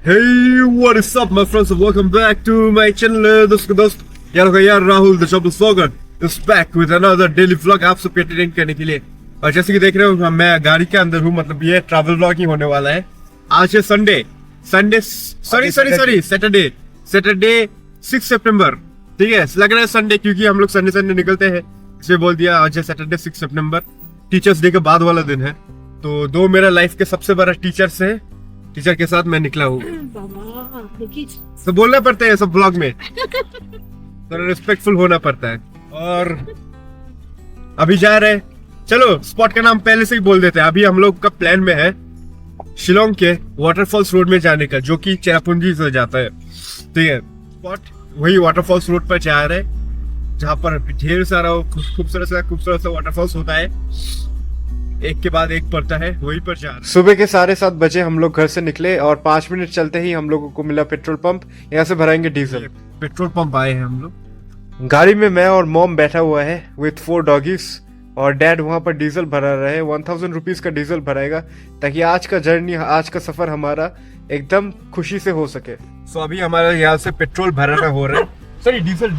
Hey, what is up, my friends? Welcome back to my channel. दोस्त यार Rahul the shop slogger is back with another daily vlog आप सबको entertain करने के लिए। और जैसे कि देख रहे हो मैं गाड़ी के अंदर हूँ, मतलब ये ट्रैवल व्लॉग ही होने वाला है। आज है सैटरडे 6 सितंबर। ठीक है, लग रहा है संडे क्योंकि हम लोग संडे निकलते हैं, इसलिए बोल दिया आज है सैटरडे 6 सितंबर। टीचर्स डे के बाद वाला दिन है, तो दो मेरा लाइफ के सबसे बड़ा टीचर्स है, टीचर के साथ मैं निकला हूँ। तो बोलना पड़ता है सब ब्लॉग में, थोड़ा रिस्पेक्टफुल होना पड़ता है। और अभी जा रहे हैं, चलो स्पॉट का नाम पहले से ही बोल देते हैं। अभी हम लोग का प्लान में है शिलोंग के वाटरफॉल्स रोड में जाने का, जो कि चेरापूंजी से जाता है। ठीक है, स्पॉट वही वाटरफॉल्स रोड पर जा रहे हैं, जहाँ पर ढेर सारा खूबसूरत सा वाटरफॉल्स होता है, एक के बाद एक पड़ता है, वहीं पर जा रहे हैं। सुबह के 7:30 बजे हम लोग घर से निकले और 5 मिनट चलते ही हम लोगों को मिला पेट्रोल पंप। यहाँ से भराएंगे डीजल। पेट्रोल पंप आए हैं हम लोग। गाड़ी में मैं और मॉम बैठा हुआ है विथ 4 डॉगीज, और डैड वहाँ पर डीजल भरा रहे हैं। 1000 रुपीज का डीजल भराएगा, ताकि आज का सफर हमारा एकदम खुशी से हो सके। सो अभी हमारा यहाँ से पेट्रोल भराना हो रहा है। सॉरी, डीजल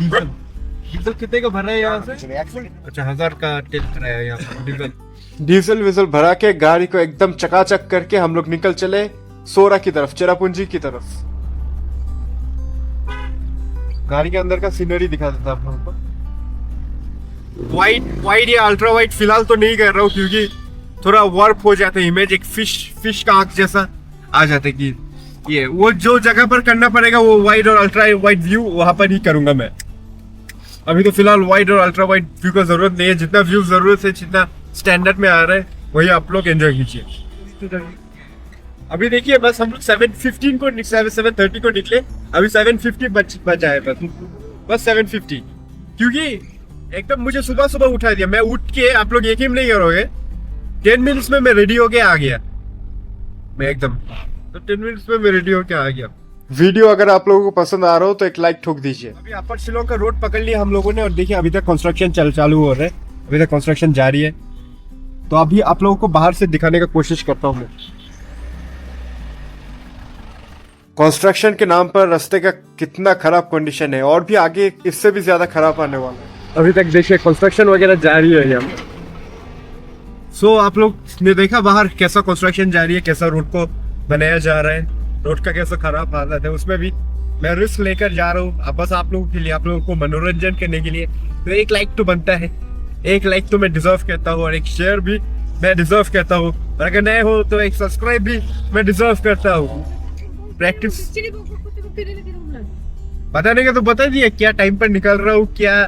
कितने का भर रहा है यहाँ से? अच्छा, 1000 का टिल कराया यहाँ पर डीजल विजल भरा के गाड़ी को एकदम चकाचक करके हम लोग निकल चले सोरा की तरफ, चेरापूंजी की तरफ। गाड़ी के अंदर का सीनरी दिखा देता आप लोगों को। वाइड या अल्ट्रा वाइड फिलहाल तो नहीं कर रहा हूँ, क्योंकि थोड़ा वार्प हो जाता है इमेज, एक फिश का आंख जैसा आ जाता है कि ये वो जो जगह पर करना पड़ेगा वो वाइड और अल्ट्रा वाइड व्यू वहां पर ही करूंगा मैं। अभी तो फिलहाल वाइड और अल्ट्रा वाइड व्यू का जरूरत नहीं है, जितना व्यू जरूरत है, जितना स्टैंडर्ड में आ रहा है वही आप लोग एंजॉय कीजिए। अभी देखिए बस हम लोग 7:30 को निकले, अभी 7:50 बचा है बस 7:50, क्योंकि एकदम मुझे सुबह उठा दिया। मैं उठ के, आप लोग यकीन नहीं करोगे, 10 मिनट्स में मैं रेडी होके आ गया। मैं एकदम तो 10 मिनट्स में मैं रेडी होके आ गया। वीडियो अगर आप लोगों को पसंद आ रहा हो तो एक लाइक ठोक दीजिए। अभी अपर शिलोंग का रोड पकड़ लिया हम लोगों ने, और देखिए अभी तक कंस्ट्रक्शन चालू हो रहा है, अभी तक कंस्ट्रक्शन जारी है। तो अभी आप लोगों को बाहर से दिखाने का कोशिश करता हूँ मैं। कंस्ट्रक्शन के नाम पर रास्ते का कितना खराब कंडीशन है, और भी आगे इससे भी ज्यादा खराब आने वाला है। अभी तक देखिए कंस्ट्रक्शन वगैरह जारी है यहाँ। सो आप लोग ने देखा बाहर कैसा कंस्ट्रक्शन जारी है, कैसा रोड को बनाया जा रहा है, रोड का कैसा खराब हालत है। उसमें भी मैं रिस्क लेकर जा रहा हूँ, बस आप लोगों के लिए, आप लोगों को मनोरंजन करने के लिए। तो एक लाइक तो बनता है, एक लाइक तो मैं डिजर्व करता हूँ, और एक शेयर भी मैं डिजर्व करता हूँ, और अगर नए हो तो एक सब्सक्राइब भी मैं डिजर्व करता हूँ। प्रैक्टिस पता नहीं, तो बता दिया क्या टाइम पर निकल रहा हूँ, क्या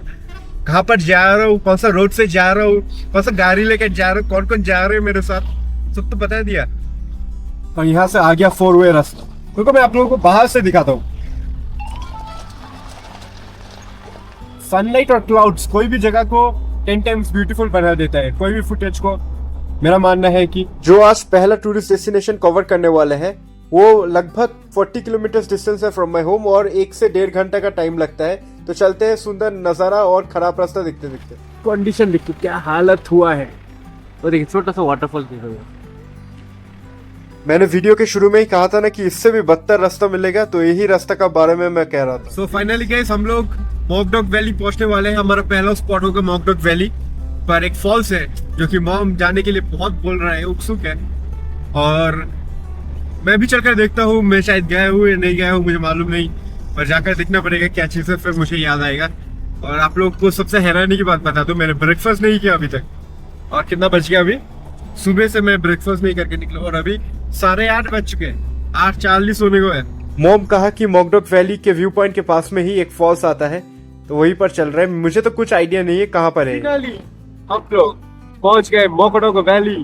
कहाँ पर जा रहा हूँ, कौन सा रोड से जा रहा हूँ, कौन सा गाड़ी लेकर जा रहा हूँ, कौन जा रहे हैं मेरे साथ, सब तो बता दिया। और यहाँ से आ गया 4 वे रास्ता, क्योंकि मैं आप लोगों को बाहर से दिखाता हूँ। सनलाइट और क्लाउड्स कोई भी जगह को 10 टाइम्स ब्यूटीफुल बना देता है, कोई भी फुटेज को। मेरा मानना है कि जो आज पहला टूरिस्ट डेस्टिनेशन कवर करने वाले हैं, वो लगभग 40 किलोमीटर डिस्टेंस है फ्रॉम माय होम, और 1 से 1.5 घंटा का टाइम लगता है। तो चलते हैं, सुंदर नजारा और खराब रास्ता दिखते कंडीशन देखिए क्या हालत हुआ है। और देखिए छोटा सा वाटरफॉल दिख रहा है। मैंने वीडियो के शुरू में ही कहा था ना कि इससे भी बदतर रास्ता मिलेगा, तो यही रास्ता का बारे में मैं कह रहा था। सो फाइनली गाइस, हम लोग मॉकडॉक वैली पहुंचने वाले हैं। हमारा पहला स्पॉट होगा मॉकडॉक वैली पर। एक फॉल्स है जो कि मॉम जाने के लिए बहुत बोल रहा है, उत्सुक है, और मैं भी चलकर देखता हूँ। मैं शायद गया हूँ या नहीं गया हूँ मुझे मालूम नहीं, पर जाकर देखना पड़ेगा क्या चीज़ है, फिर मुझे याद आएगा। और आप लोग को सबसे हैरानी की बात बता दूं, मैंने ब्रेकफास्ट नहीं किया अभी तक, और कितना बज गया अभी? सुबह से मैं ब्रेकफास्ट नहीं करके निकला, और अभी 8:30 बज चुके हैं, 8:40 होने को है। मॉम कहा कि मॉकडॉक वैली के व्यू पॉइंट के पास में ही एक फॉल्स आता है, तो वहीं पर चल रहा है। मुझे तो कुछ आइडिया नहीं है कहाँ पर है। हम लोग पहुंच गए मॉकडॉक वैली।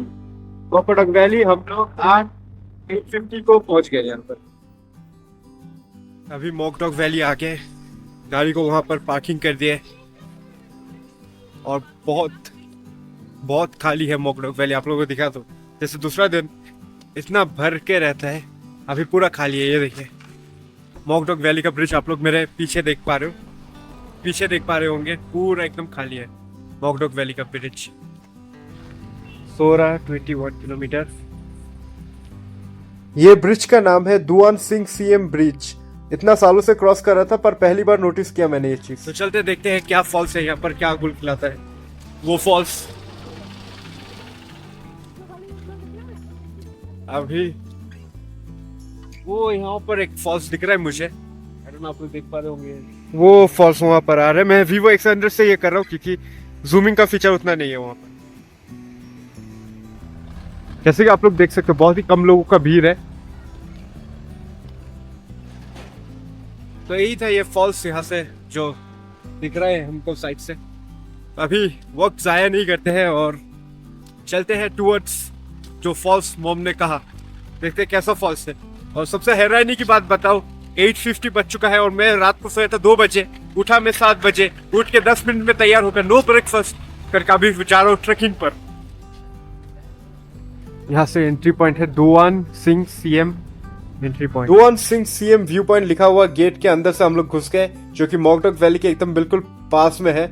मॉकडॉक वैली हम लोग 8:50 को पहुंच गए यहाँ पर। अभी मॉकडॉक वैली आके गाड़ी को वहां पर पार्किंग कर दिए, और बहुत खाली है मॉकडॉक वैली। आप लोगों को दिखा दो, जैसे दूसरा दिन इतना भर के रहता है, अभी पूरा खाली है। ये देखिए मॉकडॉक वैली का ब्रिज आप लोग मेरे पीछे देख पा रहे होंगे, पूरा एकदम खाली है मॉकडॉक वैली का ब्रिज। सोरा 21 किलोमीटर ये ब्रिज का नाम है दुआन सिंह सीएम ब्रिज। इतना सालों से क्रॉस कर रहा था पर पहली बार नोटिस किया मैंने ये चीज। तो चलते देखते हैं क्या फॉल्स है यहाँ पर, क्या गुल खिलाता है वो फॉल्स। अभी वो यहाँ पर एक फॉल्स दिख रहा है मुझे, आप लोग देख पा रहे होंगे वो फॉल्स वहां पर आ रहा है। मैं Vivo X100 से ये कर रहा हूँ क्योंकि जूमिंग का फीचर उतना नहीं है वहां पर। जैसे कि आप लोग देख सकते हो बहुत ही कम लोगों का भीड़ है। तो यही था ये फॉल्स यहाँ से जो दिख रहा है हमको साइड से। अभी वक्त जाया नहीं करते हैं और चलते हैं टूवर्ड्स जो फॉल्स मोम ने कहा, देखते हैं कैसा फॉल्स है। और सबसे हैरानी की बात बताओ, 8:50 बज चुका है और मैं रात को सोया था 2 बजे, उठा मैं 7 बजे, उठ के 10 मिनट में तैयार होकर नो ब्रेकफास्ट करके अभी जा रहा हूँ ट्रेकिंग पर। यहाँ से एंट्री पॉइंट है Duan Singh CM entry point. Duan Singh CM view point लिखा हुआ गेट के अंदर से हम लोग घुस गए, जो कि मॉकडॉक वैली के एकदम बिल्कुल पास में है।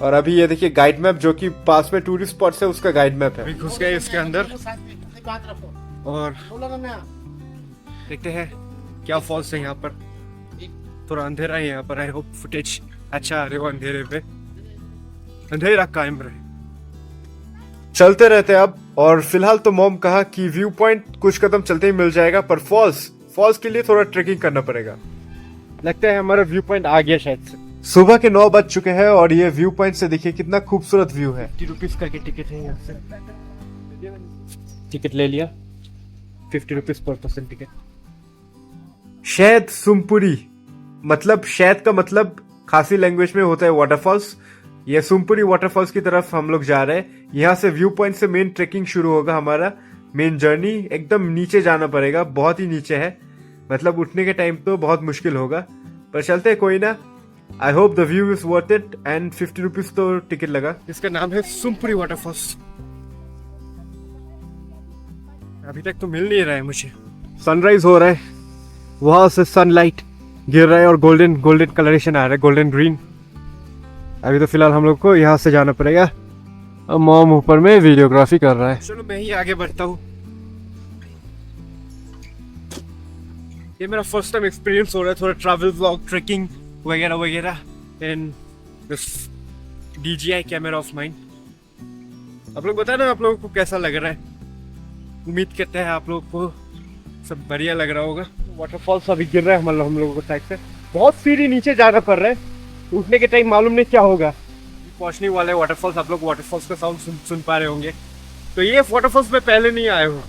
और अभी ये देखिए गाइड मैप, जो कि पास में टूरिस्ट स्पॉट है उसका गाइड मैप है। अभी घुस गए इसके अंदर और देखते हैं क्या फॉल्स है यहाँ पर। थोड़ा अंधेरा है यहाँ पर, आई होप फुटेज अच्छा आ रहे हो अंधेरे पे, अंधेरा कायम रहे। चलते रहते अब। और फिलहाल तो मॉम कहा कि व्यू पॉइंट कुछ कदम चलते ही मिल जाएगा, पर फॉल्स के लिए थोड़ा ट्रेकिंग करना पड़ेगा। लगता है हमारा व्यू पॉइंट आ गया शायद से। सुबह के 9 बज चुके हैं और ये व्यू पॉइंट से देखिए कितना खूबसूरत व्यू है। 50 रुपीज का टिकट है यहाँ से, टिकट ले लिया, 50 रुपीज पर पर्सन टिकट। शहद सुमपुरी, मतलब शहद का मतलब खासी लैंग्वेज में होता है वाटरफॉल्स। ये सुमपुरी वाटरफॉल्स की तरफ हम लोग जा रहे हैं। यहाँ से व्यू पॉइंट से मेन ट्रेकिंग शुरू होगा हमारा मेन जर्नी। एकदम नीचे जाना पड़ेगा, बहुत ही नीचे है, मतलब उठने के टाइम तो बहुत मुश्किल होगा, पर चलते हैं कोई ना। I hope the view is worth it and 50 rupees तो टिकट लगा। इसका नाम है सुमपुरी वाटरफॉल्स। अभी तक तो मिल नहीं रहा है मुझे। सनराइज हो रहा है, वहां से सनलाइट गिर रहा है और गोल्डन कलरेशन आ रहा है, गोल्डन ग्रीन। अभी तो फिलहाल हम लोग को यहाँ से जाना पड़ेगा। अब मॉम ऊपर में वीडियोग्राफी कर रहा है। चलो मैं ही आगे बढ़ता हूँ। ये मेरा फर्स्ट टाइम एक्सपीरियंस हो रहा है, थोड़ा ट्रैवल व्लॉग, ट्रेकिंग वगैरह वगैरह in this DJI camera off mine. आप लोग बताना आप लोगों को कैसा लग रहा है। उम्मीद करते हैं आप लोगों को सब बढ़िया लग रहा होगा। वाटरफॉल्स अभी गिर रहा है हम लोगों को साइड से, बहुत सीढ़ी नीचे जाना पड़ रहा है। उठने के टाइम मालूम नहीं क्या होगा। पहुंचने वाले वाटरफॉल्स, आप लोग वाटरफॉल्स का साउंड सुन पा रहे होंगे। तो ये वाटरफॉल्स में पहले नहीं आया हूँ,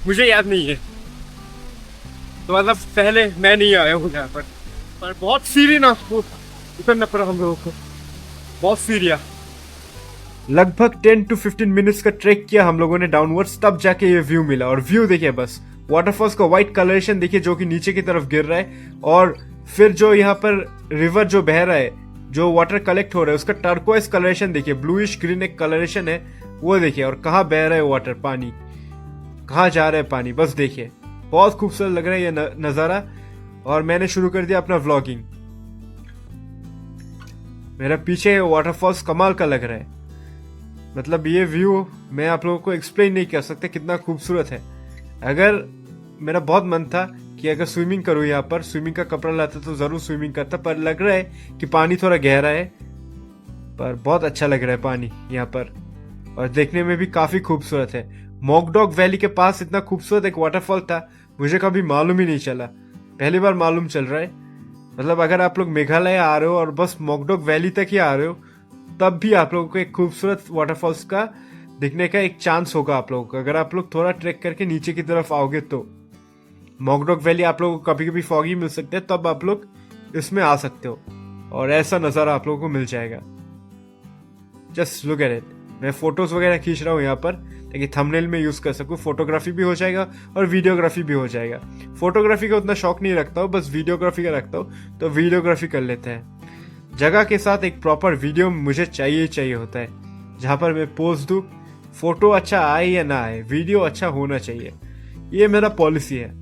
मुझे याद नहीं है, तो मतलब पहले मैं नहीं आया हूँ यहाँ पर बहुत सीढ़ी ना उतरना पड़ा हम लोगों को, बहुत सीढ़ियाँ। लगभग 10 to 15 मिनट्स का ट्रेक किया हम लोगों ने डाउनवर्ड्स, तब जाके ये व्यू मिला। और व्यू देखिए बस, वाटरफॉल्स का व्हाइट कलरेशन देखिए जो कि नीचे की तरफ गिर रहा है, और फिर जो यहाँ पर रिवर जो बह रहा है, जो वाटर कलेक्ट हो रहा है उसका टर्कोइज कलरेशन देखिए, ब्लूइश ग्रीन एक कलरेशन है वो देखिए। और कहाँ बह रहा है वाटर, पानी कहाँ जा रहा है पानी, बस देखिए बहुत खूबसूरत लग रहा है ये नजारा। और मैंने शुरू कर दिया अपना व्लॉगिंग। मेरा पीछे वाटरफॉल्स कमाल का लग रहा है, मतलब ये व्यू मैं आप लोगों को एक्सप्लेन नहीं कर सकता कितना खूबसूरत है। अगर मेरा बहुत मन था कि अगर स्विमिंग करूँ यहाँ पर, स्विमिंग का कपड़ा लाता तो जरूर स्विमिंग करता, पर लग रहा है कि पानी थोड़ा गहरा है, पर बहुत अच्छा लग रहा है पानी यहाँ पर और देखने में भी काफी खूबसूरत है। मॉकडॉक वैली के पास इतना खूबसूरत एक वाटरफॉल था, मुझे कभी मालूम ही नहीं चला, पहली बार मालूम चल रहा है। मतलब अगर आप लोग मेघालय आ रहे हो और बस मॉकडॉक वैली तक ही आ रहे हो, तब भी आप लोगों को एक खूबसूरत वाटरफॉल्स का दिखने का एक चांस होगा आप लोगों को। अगर आप लोग थोड़ा ट्रेक करके नीचे की तरफ आओगे तो मॉकडॉक वैली आप लोगों को कभी कभी फॉगी मिल सकते हैं, तब आप लोग इसमें आ सकते हो और ऐसा नज़ारा आप लोगों को मिल जाएगा। Just look at it. मैं फोटोज वगैरह खींच रहा हूँ यहाँ पर ताकि थंबनेल में यूज़ कर सकूँ, फोटोग्राफी भी हो जाएगा और वीडियोग्राफी भी हो जाएगा। फोटोग्राफी का उतना शौक नहीं रखता हूँ, बस वीडियोग्राफी का रखता हूँ, तो वीडियोग्राफी कर लेते हैं। जगह के साथ एक प्रॉपर वीडियो मुझे चाहिए होता है, जहाँ पर मैं पोज दूँ, फोटो अच्छा आए या ना आए, वीडियो अच्छा होना चाहिए, ये मेरा पॉलिसी है।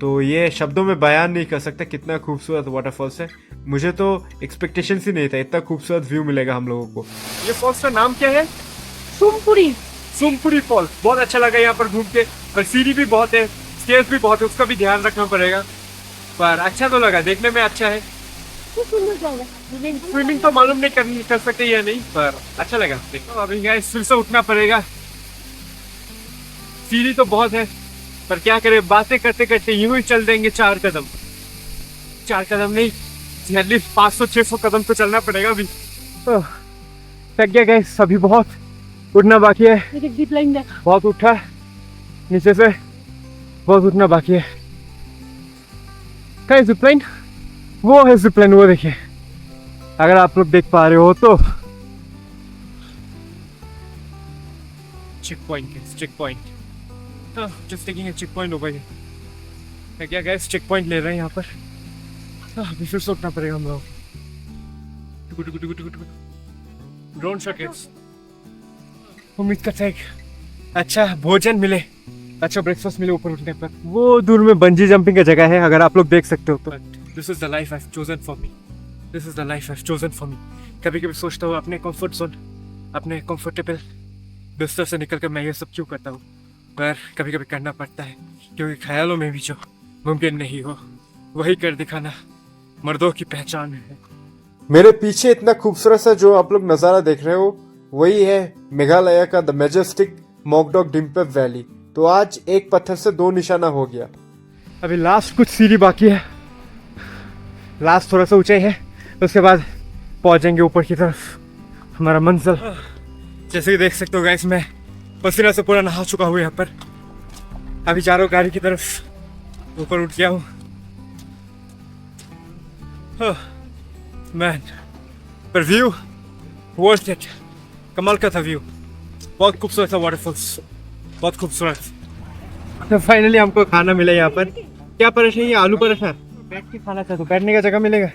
तो ये शब्दों में बयान नहीं कर सकता कितना खूबसूरत वाटरफॉल्स है। मुझे तो एक्सपेक्टेशन ही नहीं था इतना खूबसूरत व्यू मिलेगा हम लोगों को। ये फॉल्स का नाम क्या है? सुमपुरी। सुमपुरी फॉल्स बहुत अच्छा लगा यहाँ पर घूम के, पर सीढ़ी भी बहुत है, स्टेयर्स भी बहुत है, उसका भी ध्यान रखना पड़ेगा, पर अच्छा तो लगा, देखने में अच्छा है। स्विमिंग तो मालूम नहीं कर सकते या नहीं, पर अच्छा लगा। देखो अभी गाइस फिर से उठना पड़ेगा, सीढ़ी तो बहुत है, पर क्या करें, बातें करते करते यूं ही चल देंगे 4 कदम नहीं, एटलीस्ट 500-600 कदम तो चलना पड़ेगा अभी। थक गया गाइस, अभी बहुत उठना बाकी है, बहुत उठा नीचे से, बहुत उठना बाकी है। क्या जिपलाइन? वो है जिपलाइन, वो देखिए, अगर आप लोग देख पा रहे हो तो। Checkpoint, just taking a checkpoint over here. क्या गाइस, चेक पॉइंट ले रहे हैं यहाँ पर, अभी फिर से उठना पड़ेगा हम लोग। ड्रोन शॉट गाइस, उम्मीद करते हैं अच्छा भोजन मिले, अच्छा ब्रेकफास्ट मिले ऊपर उठने पर। वो दूर में बंजी जंपिंग का जगह है, अगर आप लोग देख सकते हो तो। This is the life I have chosen for me. कभी कभी सोचता हूँ अपने कंफर्ट जोन, अपने कंफर्टेबल बिस्तर से निकल कर मैं ये सब क्यों करता हूँ, पर कभी कभी करना पड़ता है, क्योंकि ख्यालों में भी जो मुमकिन नहीं हो वही कर दिखाना मर्दों की पहचान है। मेरे पीछे इतना खूबसूरत सा जो आप लोग नज़ारा देख रहे हो, वही है मेघालय का द मैजेस्टिक मोकडॉक डिम्पेप वैली। तो आज एक पत्थर से 2 निशाना हो गया। अभी लास्ट कुछ सीढ़ी बाकी है, लास्ट थोड़ा सा ऊंचाई है, उसके बाद पहुंचेंगे ऊपर की तरफ, हमारा मंजिल। जैसे कि देख सकते हो गाइस, मैं पसीना से पूरा नहा चुका हूँ यहाँ पर, अभी जा रहा हूँ गाड़ी की तरफ, ऊपर उठ गया हूँ। मैन, पर व्यू वर्थ इट, कमाल का था व्यू, बहुत खूबसूरत था, वाटरफॉल्स बहुत खूबसूरत। तो फाइनली हमको खाना मिला यहाँ पर। क्या पराठा है ये? आलू पराठा। बैठ के खाना चाहता हूँ, बैठने का जगह मिलेगा?